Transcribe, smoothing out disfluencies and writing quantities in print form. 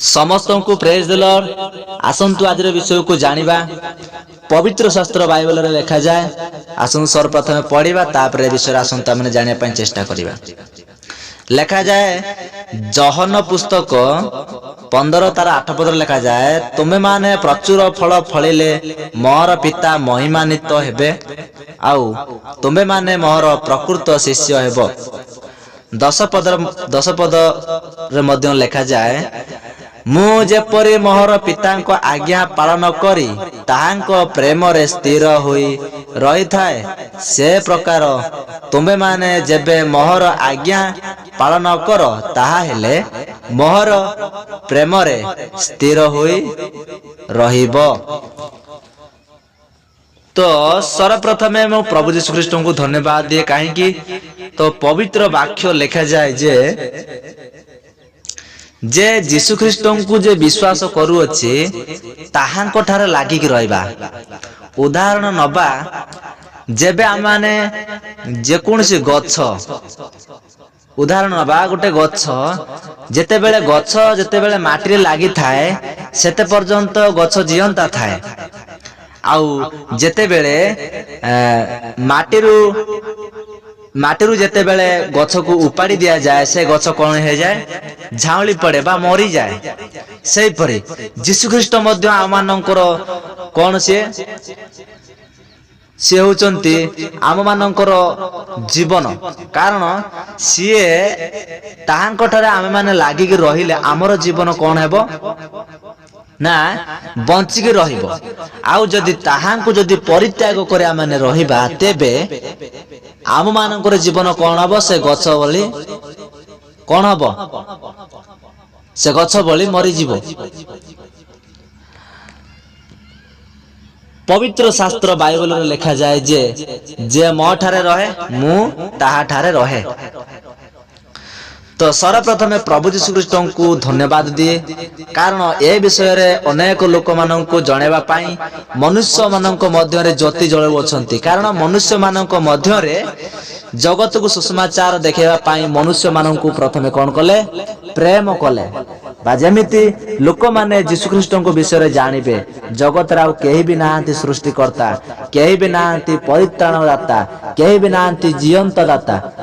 समस्त को praise the Lord. आसंतु आज विषय को जानिबा। पवित्र शास्त्र बाइबल रे लिखा जाए। आसंतु सर्वप्रथम पढ़िबा तापर विषय आसंतु आमने जानिया पई चेष्टा करिबा। लिखा जाए जहन पुस्तक 15 तार 8 पद लिखा जाए, तुमे माने प्रचुर फल फलिले मोर पिता महिमान्वित हेबे, आउ तुमे माने मोर प्रकृत शिष्य हेबो। 10 पद रे मध्य लिखा जाए, मु जेपरि मोहर पितांक आज्ञा पालन करी ताहांक प्रेम रे स्थिर होई रही थाए, से प्रकार तुमे माने जेबे मोहर आज्ञा पालन कर ताहा हेले मोहर प्रेम रे स्थिर होई रहिबो। तो सर्वप्रथमे मु प्रभु यीशु ख्रीष्ट को धन्यवाद दिए, कहीं तो पवित्र वाक्य लिखा जाए जे यीशु ख्रीष्ट को जे विश्वास करूअछि ताहांक ठारे लागिक रहिबा। उदाहरण नबा, जेबे आम माने जेकोसी गछ उदाहरण नबा, गोटे गछ जेतेबेले माटी लगी थाए सेते पर्यंत गछ जीवंता थाए, आउ जेतेबेले माटीरू जेतेबेले गछ को उपाड़ी दिया जाए से गछ कौन हो जाए, झाउली पड़े बा मरी जाए। से परी यीशु ख्रीष्ट मध्य आममानंकर कौन सी होचंती आम मानकर जीवन, कारण सीए ताहांक ठारे आमे माने लागिक रहिले आमर जीवन कौन हेबो ना बंचिक रहिबो। आउ जदि ताहांको जदि परित्याग करे आमे रहिबा तेबे आम मानकर जीवन कौन हबो, से गछ बोली कौन हबो, से गछ बोली मरी जीवो। पवित्र शास्त्र बाइबल रे लिखा जाए जे मो ठारे रहे मु ताहा ठारे रहे। तो सर्वप्रथमे प्रभु यीशु ख्रीष्ट को धन्यवाद दिए, कारण ए विषय रे अनेक लोक मानन को जणेबा पाई मनुष्य मानक मध्य रे ज्योति जळु अछंती। कारण मनुष्य मानक मध्य रे जगत को सुसमाचार देखेबा पाई मनुष्य मानन को प्रथमे कोन कले, प्रेम कले। बा जेमिति लोक माने यीशु ख्रीष्ट को विषय रे जानिबे, जगत रा केही भी नांती सृष्टिकर्ता, केही भी नांती परित्राण दाता, केही भी नांती जीवंत दाता,